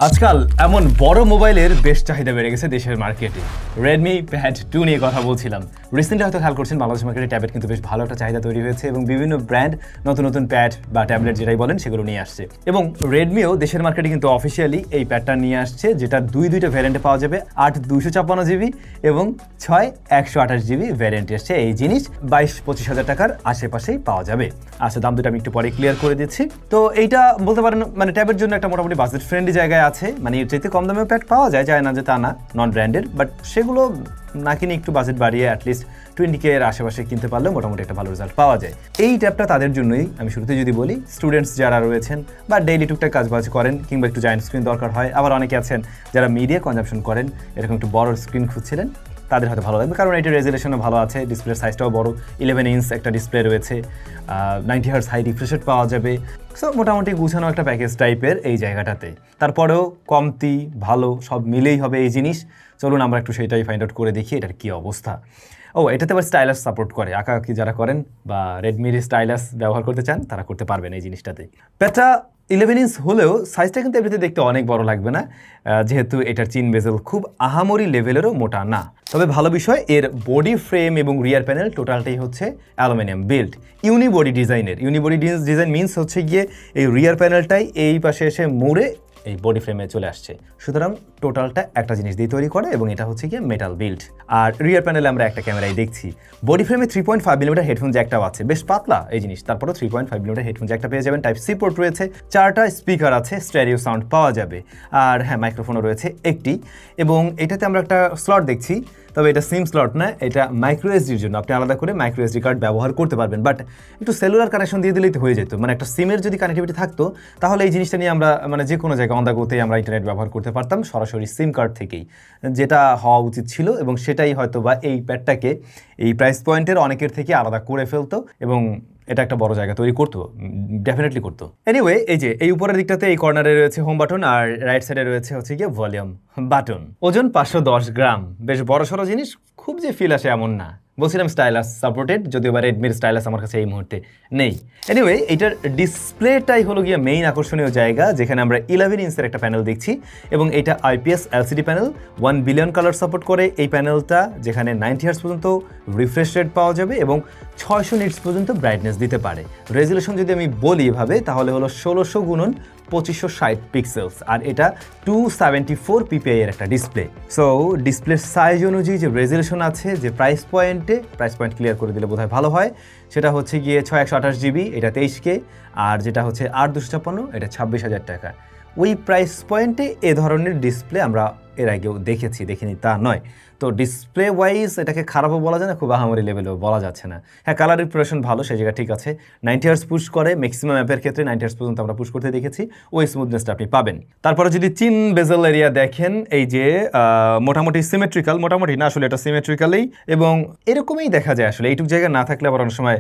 আজকাল এমন বড় মোবাইলের বেশ চাহিদা বেড়ে গেছে দেশের মার্কেটে। রেডমি প্যাড 2 নিয়ে কথা বলছিলাম। রিসেন্টলি হয়তো খেয়াল করছেন বাংলাদেশ মার্কেটে ট্যাবলেট কিন্তু বেশ ভালো একটা চাহিদা তৈরি হয়েছে এবং বিভিন্ন ব্র্যান্ড নতুন নতুন প্যাড বা ট্যাবলেট যেটাই বলেন সেগুলো নিয়ে আসছে। এবং রেডমিও দেশের মার্কেটে কিন্তু অফিসিয়ালি এই প্যাডটা নিয়ে আসছে, যেটা দুইটা ভ্যারিয়েন্টে পাওয়া যাবে, 8 256 জিবি এবং 6 128 জিবি ভ্যারিয়েন্ট এসছে। এই জিনিস 22-25 হাজার টাকার আশেপাশেই পাওয়া যাবে। আচ্ছা, দাম দুটো আমি একটু পরে ক্লিয়ার করে দিচ্ছি। তো এইটা বলতে পারেন মানে ট্যাবের জন্য একটা মোটামুটি বাজেট ফ্রেন্ডলি জায়গায় আছে। মানে এর চাইতে কম দামে প্যাড পাওয়া যায় না যে তা না, নন ব্র্যান্ডেড, বাট সেগুলো না কিনে একটু বাজেট বাড়িয়ে অ্যাটলিস্ট 20K এর আশেপাশে কিনতে পারলে মোটামুটি একটা ভালো রেজাল্ট পাওয়া যায়। এই ট্যাবটা তাদের জন্যই, আমি শুরুতে যদি বলি, স্টুডেন্টস যারা রয়েছেন বা ডেইলি টুকটাক কাজবাজ করেন কিংবা একটু জায়েন্ট স্ক্রিন দরকার হয়, আবার অনেকে আছেন যারা মিডিয়া কনজাম্পশন করেন, এরকম একটু বড় স্ক্রিন খুঁজছিলেন, তাদের হয়তো ভালো লাগবে, কারণ এটার রেজুলেশনও ভালো আছে, ডিসপ্লের সাইজটাও বড়, 11 ইঞ্চ একটা ডিসপ্লে রয়েছে, 90 হার্টজ হাই রিফ্রেশ রেট পাওয়া যাবে। সো মোটামুটি গুছানো একটা প্যাকেজ টাইপের এই জায়গাটাতে। তারপরেও কমতি ভালো সব মিলেই হবে এই জিনিস। চলুন আমরা একটু সেটাই ফাইন্ড আউট করে দেখি এটার কী অবস্থা। এটাতে আবার স্টাইলাস সাপোর্ট করে, আঁকাআঁকি যারা করেন বা রেডমির স্টাইলাস ব্যবহার করতে চান তারা করতে পারবেন এই জিনিসটাতে। প্যাডটা 11 ইঞ্চ হলেও সাইজটা কিন্তু এমনিতে দেখতে অনেক বড় লাগবে না, যেহেতু এটার চিন বেজেল খুব আহামরি লেভেলেরও মোটা না। তবে ভালো বিষয়, এর বডি ফ্রেম এবং রিয়ার প্যানেল টোটালটাই হচ্ছে অ্যালুমিনিয়াম বিল্ড, ইউনিবডি ডিজাইনের। ইউনিবডি ডিজাইন মিনস হচ্ছে গিয়ে এই রিয়ার প্যানেলটাই এই পাশে এসে মুড়ে এই বডি ফ্রেমে চলে আসছে, সুতরাং টোটালটা একটা জিনিস দিয়ে তৈরি করে এবং এটা হচ্ছে গিয়ে মেটাল বিল্ড। আর রিয়ার প্যানেলে আমরা একটা ক্যামেরাই দেখছি। বডি ফ্রেমে 3.5 মিলিমিটার হেডফোন জ্যাকটাও আছে, বেশ পাতলা এই জিনিস, তারপরেও 3.5 মিলিমিটার হেডফোন জ্যাকটা পেয়ে যাবেন। টাইপ সি পোর্ট রয়েছে, 4টা স্পিকার আছে, স্টেরিও সাউন্ড পাওয়া যাবে, আর হ্যাঁ মাইক্রোফোনও রয়েছে একটি। এবং এটাতে আমরা একটা স্লট দেখছি, তবে এটা সিম স্লট না, এটা মাইক্রো এসডির জন্য। আপনি আলাদা করে মাইক্রো এসডি কার্ড ব্যবহার করতে পারবেন, বাট একটু সেলুলার কানেকশন দিয়ে দিলেই তো হয়ে যেত। মানে একটা সিমের যদি কানেক্টিভিটি থাকতো তাহলে এই জিনিসটা নিয়ে আমরা মানে যে কোনো জায়গায় অন দ্য গোতেই আমরা ইন্টারনেট ব্যবহার করতে পারতাম সরাসরি সিম কার্ড থেকেই, যেটা হওয়া উচিত ছিল। এবং সেটাই হয়তো বা এই প্যাডটাকে এই প্রাইস পয়েন্টের অনেকের থেকে আলাদা করে ফেলতো এবং এটা একটা বড় জায়গা তৈরি করতো, ডেফিনেটলি করতো। এনিওয়ে, এই যে এই উপরের দিকটাতে এই কর্নারে রয়েছে হোম বাটন আর রাইট সাইডে রয়েছে হচ্ছে গিয়ে ভলিউম বাটন। ওজন 510 গ্রাম, বেশ বড়সড় জিনিস, খুব যে ফিল আসে এমন না। বলছিলাম স্টাইলাস সাপোর্টেড, যদিও বা রেডমির স্টাইলাস আমার কাছে এই মুহূর্তে নেই। এনিওয়ে, এটার ডিসপ্লেটাই হলো গিয়ে মেইন আকর্ষণীয় জায়গা, যেখানে আমরা 11 ইঞ্চের একটা প্যানেল দেখছি এবং এটা IPS LCD panel, 1 billion colour support করে এই প্যানেলটা, যেখানে 90 হার্টজ পর্যন্ত রিফ্রেশ রেট পাওয়া যাবে এবং 600 নিটস পর্যন্ত ব্রাইটনেস দিতে পারে। রেজুলেশন যদি আমি বলি এভাবে তাহলে হলো 1600 গুণন 2560 পিক্সেলস, আর এটা 274 ppi এর একটা ডিসপ্লে। সো ডিসপ্লের সাইজ অনুযায়ী যে রেজুলেশন আছে, যে প্রাইস পয়েন্ট ক্লিয়ার করে দিলে বোধহয় ভালো হয়, সেটা হচ্ছে গিয়ে 6 128 জিবি, এটা 23K, আর যেটা হচ্ছে 8 256 এটা 26,000 টাকা। ওই প্রাইস পয়েন্টে এ ধরনের ডিসপ্লে আমরা এর আগেও দেখিনি তা নয়। তো ডিসপ্লে ওয়াইজ এটাকে খারাপও বলা যায় না, খুব আহামরি লেভেলেও বলা যাচ্ছে না। হ্যাঁ, কালার রিপ্রেশন ভালো, সেই জায়গা ঠিক আছে। 90 হার্টজ পুশ করে, ম্যাক্সিমাম অ্যাপের ক্ষেত্রে 90 হার্টজ পর্যন্ত আমরা পুশ করতে দেখেছি, ওই স্মুথনেসটা আপনি পাবেন। তারপরে যদি চিন বেজেল এরিয়া দেখেন, এই যে মোটামুটি সিমেট্রিক্যাল, মোটামুটি না আসলে এটা সিমেট্রিক্যালেই, এবং এরকমই দেখা যায় আসলে। এইটুকু জায়গা না থাকলে আবার অনেক সময়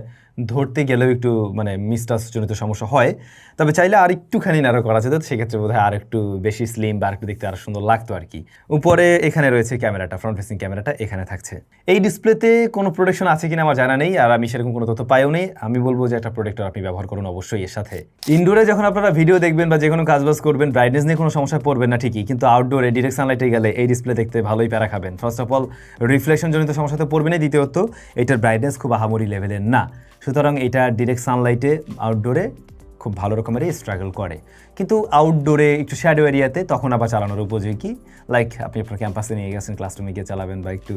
ধরতে গেলেও একটু মানে মিসটাচজনিত সমস্যা হয়। তবে চাইলে আর একটুখানি নারো করা যেত, সেক্ষেত্রে বোধহয় আর একটু বেশি স্লিম বা আর একটু দেখতে আরো সুন্দর লাগতো আর কি। উপরে এখানে রয়েছে ক্যামেরাটা, ফ্রন্ট ফেসিং ক্যামেরাটা এখানে থাকছে। এই ডিসপ্লেতে কোনো প্রোটেকশন আছে কিনা আমার জানা নেই, আর আমি সেরকম কোনো তথ্য পাইও নেই। আমি বলবো যে একটা প্রোটেক্টর আপনি ব্যবহার করুন অবশ্যই এর সাথে। ইনডোরে যখন আপনারা ভিডিও দেখবেন বা যে কোনো কাজবাজ করবেন, ব্রাইটনেস নিয়ে কোনো সমস্যা পড়বেন না ঠিকই, কিন্তু আউটডোরে ডিরেক্ট সানলাইটে গেলে এই ডিসপ্লে দেখতে ভালোই প্যারা খাবেন। ফার্স্ট অফ অল রিফ্লেকশন জনিত সমস্যাতে পড়বেনই, দ্বিতীয়ত এটার ব্রাইটনেস খুব আহামরি লেভেলের না, সুতরাং এটা ডিরেক্ট সানলাইটে আউটডোরে খুব ভালো রকমেরই স্ট্রাগল করে। কিন্তু আউটডোরে একটু শ্যাডো এরিয়াতে তখন আবার চালানোর উপযোগী, লাইক আপনি আপনার ক্যাম্পাসে নিয়ে গেছেন, ক্লাসরুমে গিয়ে চালাবেন বা একটু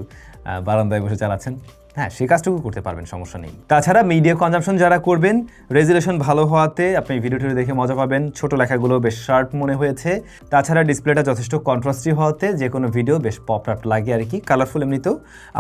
বারান্দায় বসে চালাচ্ছেন, হ্যাঁ সেই কাজটুকু করতে পারবেন, সমস্যা নেই। তাছাড়া মিডিয়া কনজাম্পশন যারা করবেন, রেজুলেশন ভালো হওয়াতে আপনি ভিডিওটি দেখে মজা পাবেন, ছোট লেখাগুলো বেশ শার্প মনে হয়েছে। তাছাড়া ডিসপ্লেটা যথেষ্ট কন্ট্রাস্টি হওয়াতে যে কোনো ভিডিও বেশ পপ আপ লাগে আর কি, কালারফুল এমনিতেও।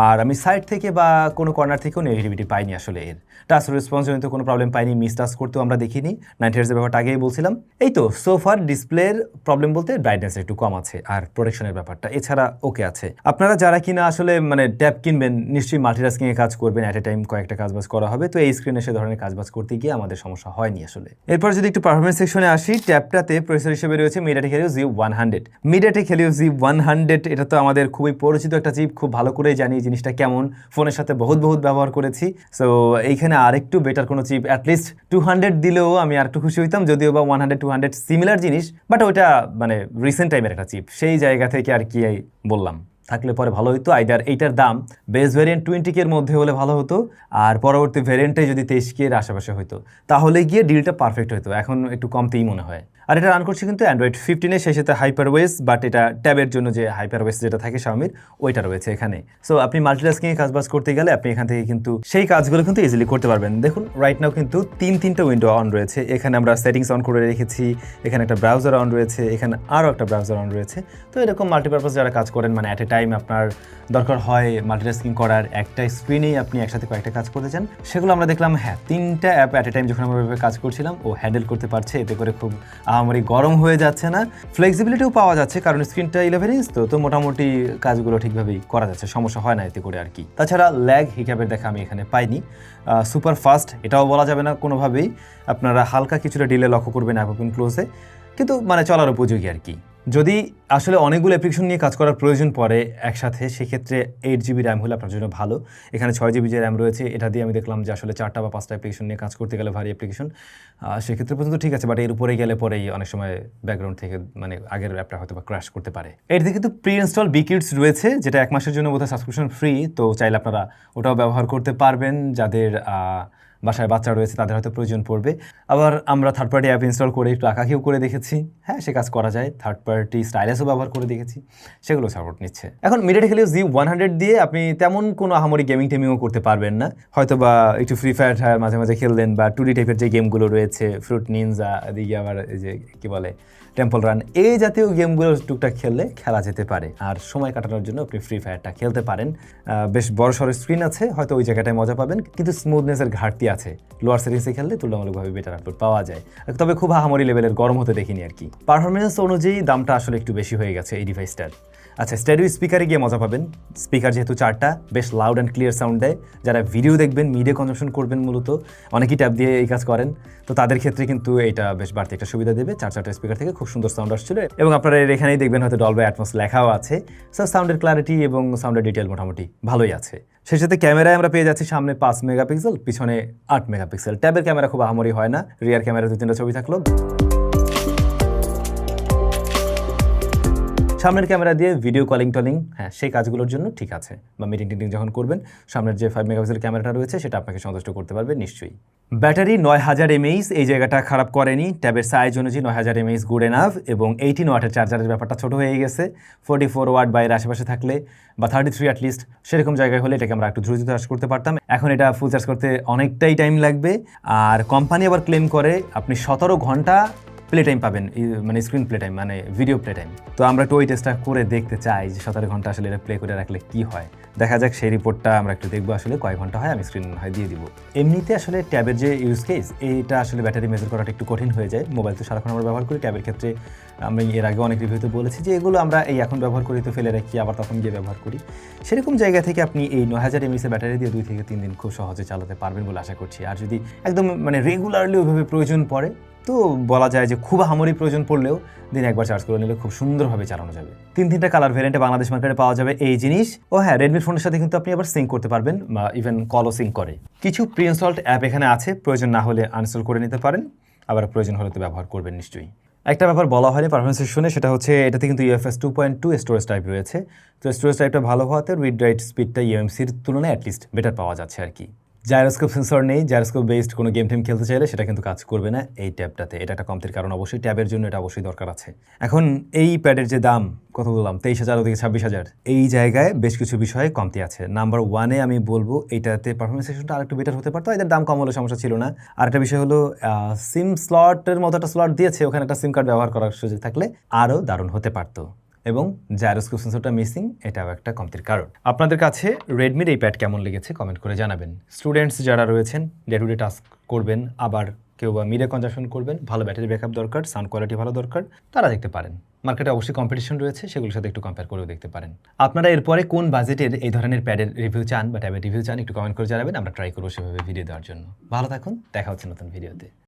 আর আমি সাইড থেকে বা কোনো কর্নার থেকেও নেগেটিভিটি পাইনি আসলে। এর টাচ রেসপন্স জনিত কোনো প্রবলেম পাইনি, মিস টাচ করতেও আমরা দেখিনি। 90 হার্টজের ব্যাপারটা আগেই বলছিলাম। এই তো সোফার ডিসপ্লের প্রবলেম বলতে ব্রাইটনেস একটু কম আছে আর প্রোটেকশনের ব্যাপারটা এছাড়া ওকে আছে। আপনারা যারা কিনা আসলে মানে ট্যাব কিনবেন, নিশ্চয়ই মাল্টিটাস্কিং মাল্টিটাস্কিংয়ে কাজ করবেন, অ্যাট এ টাইম কয়েকটা কাজবাজ করা হবে, তো এই স্ক্রিনে সে ধরনের কাজবাজ করতে গিয়ে আমাদের সমস্যা হয়নি আসলে। এরপর যদি একটু পারফরমেন্স সেকশনে আসি, ট্যাবটাতে প্রসেসর হিসেবে রয়েছে MediaTek Helio Z100। MediaTek Helio Z100 এটা তো আমাদের খুবই পরিচিত একটা চিপ, খুব ভালো করেই জানি জিনিসটা কেমন, ফোনের সাথে বহুত ব্যবহার করেছি। সো এইখানে আরেকটু বেটার কোনো চিপ অ্যাটলিস্ট 200 দিলেও আমি আর একটু খুশি হইতাম, যদিও বা 100-200 সিমিলার জিনিস, বাট ওইটা মানে রিসেন্ট টাইমের একটা চিপ, সেই জায়গা থেকে আর কি বললাম থাকলে পরে ভালো হতো। আইদার এইটার দাম বেস ভ্যারিয়েন্ট 20K এর মধ্যে হলে ভালো হতো, আর পরবর্তী ভ্যারিয়েন্টে যদি 23K এর আশেপাশে হতো তাহলে গিয়ে ডিলটা পারফেক্ট হতো। এখন একটু কমতেই মনে হয়। আর এটা রান করছে কিন্তু অ্যান্ড্রয়েড 15-এ, সেই সাথে হাইপারওয়েস, বাট এটা ট্যাবের জন্য যে হাইপারওয়েস যেটা থাকে Xiaomiর ওইটা রয়েছে এখানে। সো আপনি মাল্টিটাস্কিংয়ে কাজবাজ করতে গেলে আপনি এখান থেকে কিন্তু সেই কাজগুলো কিন্তু ইজিলি করতে পারবেন। দেখুন রাইট নাও কিন্তু তিনটা উইন্ডো অন রয়েছে। এখানে আমরা সেটিংস অন করে রেখেছি, এখানে একটা ব্রাউজার অন রয়েছে, এখানে আরও একটা ব্রাউজার অন রয়েছে। তো এরকম মাল্টিপারপাস যারা কাজ করেন, মানে অ্যাট এ টাইম আপনার দরকার হয় মাল্টিটাস্কিং করার, একটা স্ক্রিনেই আপনি একসাথে কয়েকটা কাজ করতে চান, সেগুলো আমরা দেখলাম হ্যাঁ 3টা অ্যাপ অ্যাট এ টাইম যখন আমরা কাজ করছিলাম ও হ্যান্ডেল করতে পারছে। এতে করে খুব আহামরি গরম হয়ে যাচ্ছে না, ফ্লেক্সিবিলিটিও পাওয়া যাচ্ছে, কারণ স্ক্রিনটা 11 ইঞ্চ, তো মোটামুটি কাজগুলো ঠিকভাবেই করা যাচ্ছে, সমস্যা হয় না এতে করে আর কি। তাছাড়া ল্যাগ হিক্যাপের দেখা আমি এখানে পাইনি। সুপার ফাস্ট এটাও বলা যাবে না কোনোভাবেই, আপনারা হালকা কিছুটা ডিলে লক্ষ্য করবেন অ্যাপ ওপেন ক্লোজে, কিন্তু মানে চলার উপযোগী আর কি। যদি আসলে অনেকগুলো অ্যাপ্লিকেশন নিয়ে কাজ করার প্রয়োজন পড়ে একসাথে, সেক্ষেত্রে 8GB র্যাম হলে আপনার জন্য ভালো। এখানে 6GB যে র্যাম রয়েছে, এটা দিয়ে আমি দেখলাম যে আসলে 4টা বা 5টা অ্যাপ্লিকেশন নিয়ে কাজ করতে গেলে, ভারী অ্যাপ্লিকেশন, সেক্ষেত্রে পর্যন্ত ঠিক আছে, বাট এর উপরে গেলে পরেই অনেক সময় ব্যাকগ্রাউন্ড থেকে মানে আগের অ্যাপটা হয়তো বা ক্র্যাশ করতে পারে। এর থেকে কিন্তু প্রি ইনস্টল বিকিডস রয়েছে, যেটা 1 মাসের জন্য বোধহয় সাবস্ক্রিপশন ফ্রি, তো চাইলে আপনারা ওটাও ব্যবহার করতে পারবেন যাদের বাসায় বাচ্চা রয়েছে, তাদের হয়তো প্রয়োজন পড়বে। আবার আমরা থার্ড পার্টি অ্যাপ ইনস্টল করে একটু আঁকাকেও করে দেখেছি, হ্যাঁ সে কাজ করা যায়। থার্ড পার্টি স্টাইলাসও ব্যবহার করে দেখেছি, সেগুলো সাপোর্ট নিচ্ছে। এখন MediaTek Helio Z100 দিয়ে আপনি তেমন কোনো আহামরি গেমিংও করতে পারবেন না, হয়তো বা একটু ফ্রি ফায়ার মাঝে মাঝে খেললেন, বা 2D টাইপের যে গেমগুলো রয়েছে, ফ্রুট নিনজা, এদিকে আবার এই যে কী বলে টেম্পল রান, এই জাতীয় গেমগুলো টুকটাক খেললে খেলা যেতে পারে। আর সময় কাটানোর জন্য আপনি ফ্রি ফায়ারটা খেলতে পারেন। বেশ বড় সড়ো স্ক্রিন আছে, হয়তো ওই জায়গাটায় মজা পাবেন, কিন্তু স্মুথনেসের ঘাটতি আছে। লোয়ার সেটিংসে খেললে তুলনামূলকভাবে বেটার আপলোড পাওয়া যায়, তবে খুব আহামরি লেভেলের গরম হতে দেখিনি আর কি। পারফরমেন্স অনুযায়ী দামটা আসলে একটু বেশি হয়ে গেছে এই ডিভাইসটার। আচ্ছা, স্টেরিও স্পিকারে গিয়ে মজা পাবেন। স্পিকার যেহেতু 4টা, বেশ লাউড অ্যান্ড ক্লিয়ার সাউন্ড দেয়। যারা ভিডিও দেখবেন, মিডিয়া কনজাম্পশন করবেন, মূলত অনেকেই ট্যাব দিয়ে এই কাজ করেন, তো তাদের ক্ষেত্রে কিন্তু এটা বেশ বাড়তি একটা সুবিধা দেবে। 4টা স্পিকার থেকে খুব সুন্দর সাউন্ড আসছিল, এবং আপনারা এখানেই দেখবেন হয়তো ডলবি অ্যাটমস লেখাও আছে। সো সাউন্ডের ক্লারিটি এবং সাউন্ডের ডিটেল মোটামুটি ভালোই আছে। সেই সাথে ক্যামেরায় আমরা পেয়ে যাচ্ছি সামনে 5 মেগাপিক্সেল, পিছনে 8 মেগাপিক্সেল। ট্যাবের ক্যামেরা খুব আহামরি হয় না, রিয়ার ক্যামেরা 2-3টা ছবি থাকলো। সামনের ক্যামেরা দিয়ে ভিডিও টলিং, হ্যাঁ সেই কাজগুলোর জন্য ঠিক আছে, বা মিটিং যখন করবেন, সামনের যে 5 মেগাপিক্সেল ক্যামেরাটা রয়েছে সেটা আপনাকে সন্তুষ্ট করতে পারবে নিশ্চয়ই। ব্যাটারি 9000 mAh, এই জায়গাটা খারাপ করেনি। ট্যাবের সাইজ অনুযায়ী 9000 mAh গুড এনাফ, এবং 18 ওয়াটের চার্জারের ব্যাপারটা ছোট হয়ে গেছে। 44 ওয়াট বাইরের আশেপাশে থাকলে, বা 33 অ্যাটলিস্ট সেরকম জায়গায় হলে এটাকে আমরা একটু দ্রুত চার্জ করতে পারতাম। এখন এটা ফুল চার্জ করতে অনেকটাই টাইম লাগবে। আর কোম্পানি আবার ক্লেম করে আপনি 17 ঘন্টা প্লে টাইম পাবেন, মানে স্ক্রিন প্লে টাইম, মানে ভিডিও প্লে টাইম। তো আমরা একটু ওই টেস্টটা করে দেখতে চাই যে 17 ঘন্টা আসলে এটা প্লে করে রাখলে কি হয়। দেখা যাক, সেই রিপোর্টটা আমরা একটু দেখবো আসলে কয় ঘন্টা হয়, আমি স্ক্রিন হয় দিয়ে দিব। এমনিতে আসলে ট্যাবের যে ইউজ কেস, এইটা আসলে ব্যাটারি মেজার করাটা একটু কঠিন হয়ে যায়। মোবাইল তো সারাক্ষণ আমরা ব্যবহার করি, ট্যাবের ক্ষেত্রে আমি এর আগে অনেক রিভিউতে বলেছি যে এগুলো আমরা এই এখন ব্যবহার করি তো ফেলে রাখি, আবার তখন গিয়ে ব্যবহার করি। সেরকম জায়গা থেকে আপনি এই 9000 mAh ব্যাটারি দিয়ে 2 থেকে 3 দিন খুব সহজে চালাতে পারবেন বলে আশা করছি। আর যদি একদম মানে রেগুলারলি ওইভাবে প্রয়োজন পড়ে, তো বলা যায় যে খুব আহামরি প্রয়োজন পড়লেও দিন একবার চার্জ করে নিলে খুব সুন্দরভাবে চালানো যাবে। 3টা কালার ভ্যারিয়েন্টে বাংলাদেশ মার্কেটে পাওয়া যাবে এই জিনিস। ও হ্যাঁ, রেডমি ফোনের সাথে কিন্তু আপনি আবার সিঙ্ক করতে পারবেন, বা ইভেন কলও সিঙ্ক করে। কিছু প্রি ইনস্টলড অ্যাপ এখানে আছে, প্রয়োজন না হলে আনইনস্টল করে নিতে পারেন, আবার প্রয়োজন হলে তো ব্যবহার করবেন নিশ্চয়ই। একটা ব্যাপার বলা হয়নি পারফরমেন্স সেকশনে, সেটা হচ্ছে এটাতে কিন্তু UFS 2.2 স্টোরেজ টাইপ রয়েছে। তো স্টোরেজ টাইপটা ভালো হওয়াতে রিড রাইট স্পিডটা UMC-র তুলনায় অ্যাটলিস্ট বেটার পাওয়া যাচ্ছে আর কি। জাইরোস্কোপ সেন্সর নেই, জাইরোস্কোপ বেসড কোনো গেম টেম খেলতে চাইলে সেটা কিন্তু কাজ করবে না এই ট্যাবটাতে। এটা একটা কমতির কারণ, অবশ্যই ট্যাবের জন্য এটা অবশ্যই দরকার আছে। এখন এই প্যাডের যে দাম কত বললাম, 23,000 থেকে 26,000, এই জায়গায় বেশ কিছু বিষয়ে কমতি আছে। নাম্বার 1-এ আমি বলবো এইটাতে পারফরমেন্স সেকশনটা আরেকটু বেটার হতে পারতো, এদের দাম কম হলে সমস্যা ছিল না। আর একটা বিষয় হলো সিম স্লটের মতো একটা স্লট দিয়েছে, ওখানে একটা সিম কার্ড ব্যবহার করার সুযোগ থাকলে আরও দারুণ হতে পারতো। এবং জাইরোস্কোপ সেন্সরটা মিসিং, এটাও একটা কমতির কারণ। আপনাদের কাছে রেডমির এই প্যাড কেমন লেগেছে কমেন্ট করে জানাবেন। স্টুডেন্টস যারা রয়েছেন, ডে টু ডে টাস্ক করবেন, আবার কেউ বা মিডিয়া কনজাম্পশন করবেন, ভালো ব্যাটারি ব্যাকআপ দরকার, সাউন্ড কোয়ালিটি ভালো দরকার, তারা দেখতে পারেন। মার্কেটে অবশ্যই কম্পিটিশন রয়েছে, সেগুলোর সাথে একটু কম্পেয়ার করেও দেখতে পারেন। আপনারা এরপরে কোন বাজেটের এই ধরনের প্যাডের রিভিউ চান বা ট্যাবের রিভিউ চান একটু কমেন্ট করে জানাবেন, আমরা ট্রাই করবো সেভাবে ভিডিও দেওয়ার জন্য। ভালো থাকুন, দেখা হচ্ছে নতুন ভিডিওতে।